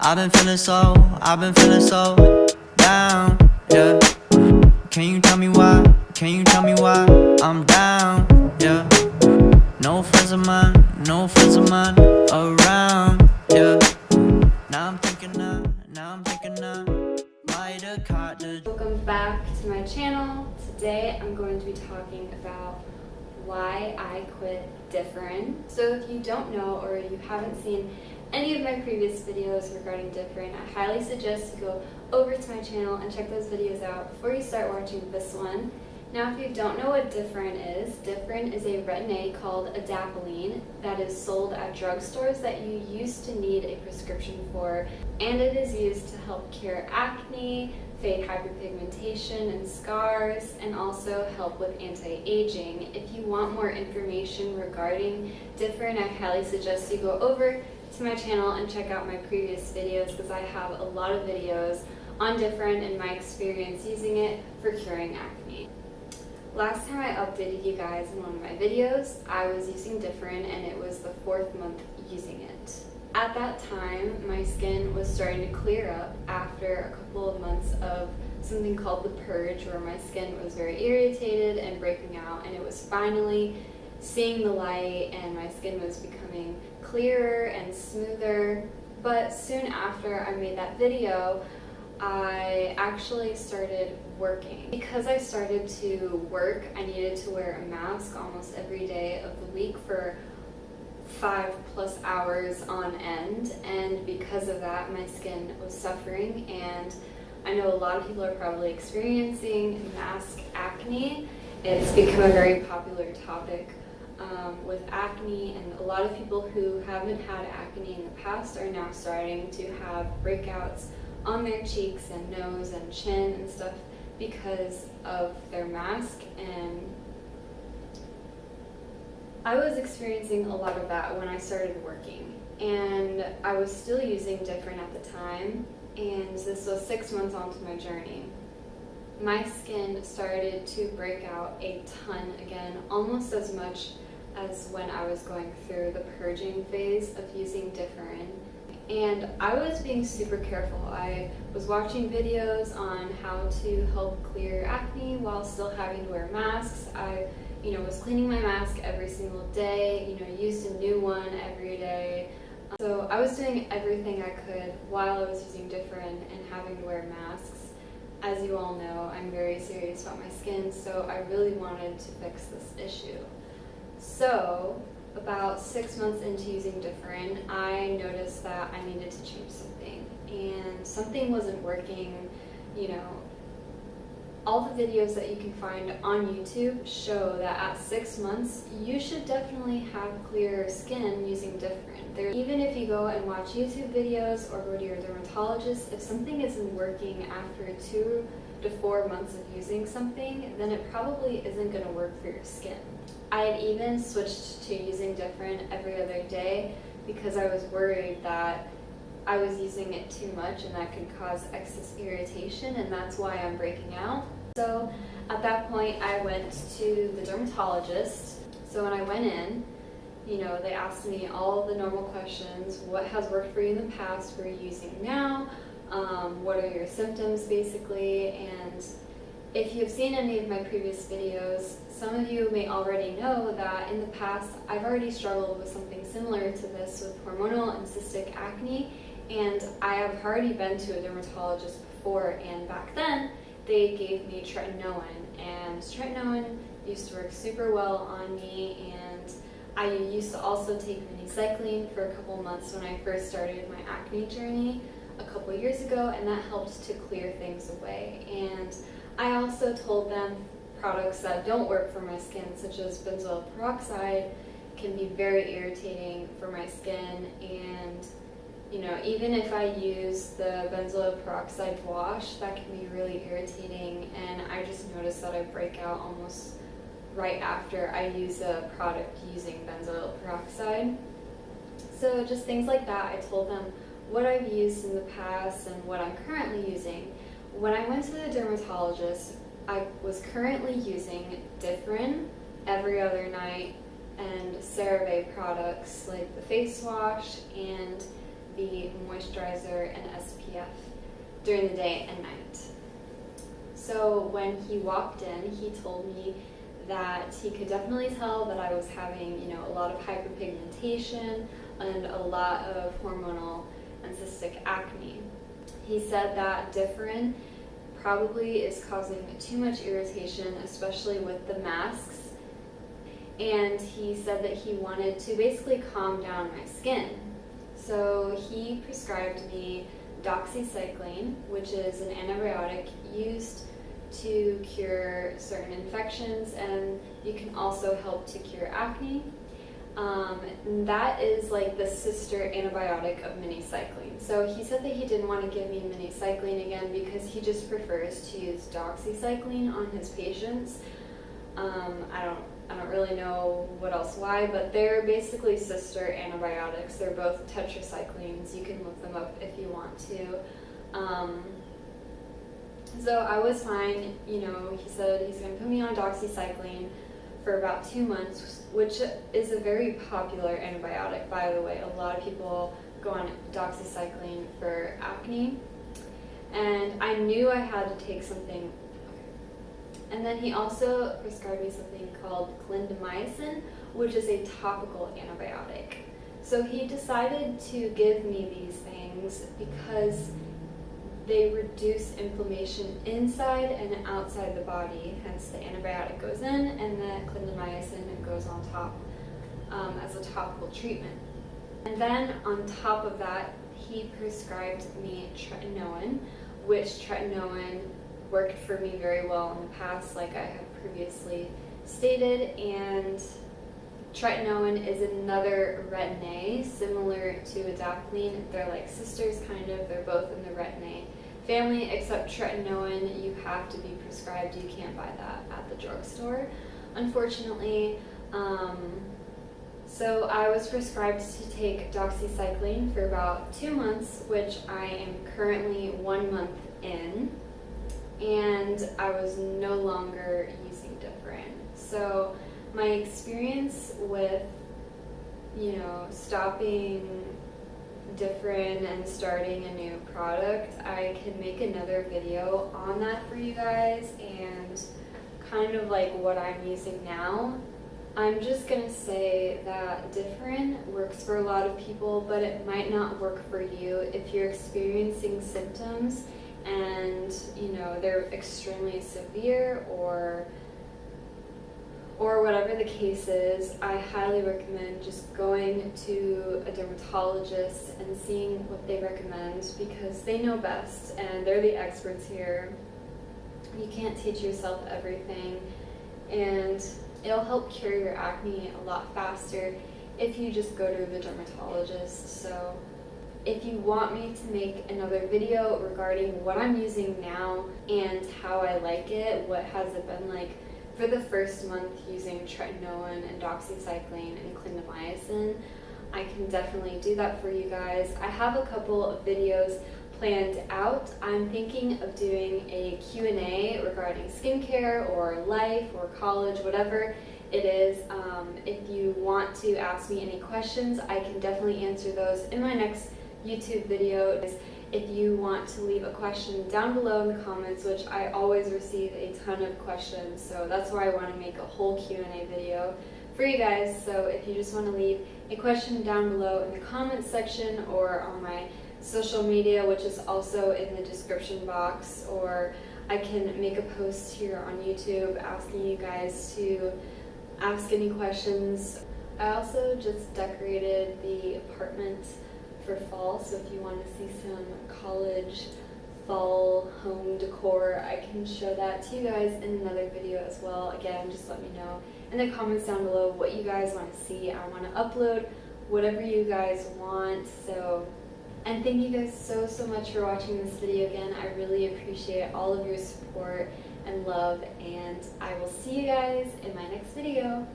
I've been feeling so down, yeah. Can you tell me why? Can you tell me why I'm down, yeah? No friends of mine around, yeah. Now I'm thinking might have caught the... Welcome back to my channel. Today I'm going to be talking about why I quit Differin. So if you don't know or you haven't seen any of my previous videos regarding Differin, I highly suggest you go over to my channel and check those videos out before you start watching this one. Now, if you don't know what Differin is a retin-A called adapalene that is sold at drugstores that you used to need a prescription for, and it is used to help cure acne, fade hyperpigmentation and scars, and also help with anti-aging. If you want more information regarding Differin, I highly suggest you go over to my channel and check out my previous videos because I have a lot of videos on Differin and my experience using it for curing acne. Last time I updated you guys in one of my videos, I was using Differin and it was the 4th month using it. At that time, my skin was starting to clear up after a couple of months of something called the purge, where my skin was very irritated and breaking out, and it was finally seeing the light and my skin was becoming clearer and smoother. But soon after I made that video, I actually started working. Because I started to work, I needed to wear a mask almost every day of the week for 5+ hours on end, and because of that my skin was suffering. And I know a lot of people are probably experiencing mask acne. It's become a very popular topic with acne, and a lot of people who haven't had acne in the past are now starting to have breakouts on their cheeks and nose and chin and stuff because of their mask. And I was experiencing a lot of that when I started working, and I was still using Differin at the time, and this was 6 months onto my journey. My skin started to break out a ton again, almost as much as when I was going through the purging phase of using Differin. And I was being super careful. I was watching videos on how to help clear acne while still having to wear masks. I was cleaning my mask every single day, used a new one every day. So I was doing everything I could while I was using Differin and having to wear masks. As you all know, I'm very serious about my skin, so I really wanted to fix this issue. So about 6 months into using Differin, I noticed that I needed to change something, and something wasn't working. All the videos that you can find on YouTube show that at 6 months, you should definitely have clearer skin using Differin. Even if you go and watch YouTube videos or go to your dermatologist, if something isn't working after 2 to 4 months of using something, then it probably isn't going to work for your skin. I had even switched to using Differin every other day because I was worried that I was using it too much and that could cause excess irritation, and that's why I'm breaking out. So at that point I went to the dermatologist. So when I went in, they asked me all the normal questions. What has worked for you in the past? What are you using now? What are your symptoms, basically? And if you've seen any of my previous videos, some of you may already know that in the past I've already struggled with something similar to this with hormonal and cystic acne, and I have already been to a dermatologist before, and back then they gave me tretinoin, and tretinoin used to work super well on me. And I used to also take minocycline for a couple months when I first started my acne journey a couple years ago, and that helped to clear things away. And I also told them products that don't work for my skin, such as benzoyl peroxide, can be very irritating for my skin. And even if I use the benzoyl peroxide wash, that can be really irritating, and I just noticed that I break out almost right after I use a product using benzoyl peroxide. So just things like that. I told them what I've used in the past and what I'm currently using. When I went to the dermatologist, I was currently using Differin every other night and CeraVe products like the face wash and the moisturizer and SPF during the day and night. So when he walked in, he told me that he could definitely tell that I was having, a lot of hyperpigmentation and a lot of hormonal and cystic acne. He said that Differin probably is causing too much irritation, especially with the masks. And he said that he wanted to basically calm down my skin. So he prescribed me doxycycline, which is an antibiotic used to cure certain infections, and you can also help to cure acne. That is like the sister antibiotic of minocycline. So he said that he didn't want to give me minocycline again because he just prefers to use doxycycline on his patients. I don't really know what else why, but they're basically sister antibiotics. They're both tetracyclines. You can look them up if you want to. So I was fine. He said he's going to put me on doxycycline for about 2 months, which is a very popular antibiotic, by the way. A lot of people go on doxycycline for acne. And I knew I had to take something. And then he also prescribed me something called clindamycin, which is a topical antibiotic. So he decided to give me these things because they reduce inflammation inside and outside the body. Hence the antibiotic goes in and the clindamycin goes on top as a topical treatment. And then on top of that, he prescribed me tretinoin, which tretinoin worked for me very well in the past, like I have previously stated. And tretinoin is another retin-A, similar to adapalene. They're like sisters, kind of. They're both in the retin-A family, except tretinoin you have to be prescribed. You can't buy that at the drugstore, unfortunately. So I was prescribed to take doxycycline for about 2 months, which I am currently 1 month in, and I was no longer using Differin. So my experience with, stopping Differin and starting a new product, I can make another video on that for you guys and kind of like what I'm using now. I'm just gonna say that Differin works for a lot of people, but it might not work for you if you're experiencing symptoms and they're extremely severe or whatever the case is. I highly recommend just going to a dermatologist and seeing what they recommend, because they know best and they're the experts here. You can't teach yourself everything, and it'll help cure your acne a lot faster if you just go to the dermatologist. So if you want me to make another video regarding what I'm using now and how I like it, what has it been like for the first month using tretinoin and doxycycline and clindamycin, I can definitely do that for you guys. I have a couple of videos planned out. I'm thinking of doing a Q&A regarding skincare or life or college, whatever it is. If you want to ask me any questions, I can definitely answer those in my next YouTube video. If you want to leave a question down below in the comments, which I always receive a ton of questions, so that's why I want to make a whole Q&A video for you guys. So if you just want to leave a question down below in the comments section or on my social media, which is also in the description box, or I can make a post here on YouTube asking you guys to ask any questions. I also just decorated the apartment for fall, so if you want to see some college fall home decor, I can show that to you guys in another video as well. Again, just let me know in the comments down below what you guys want to see. I want to upload whatever you guys want. And thank you guys so much for watching this video again. I really appreciate all of your support and love, and I will see you guys in my next video.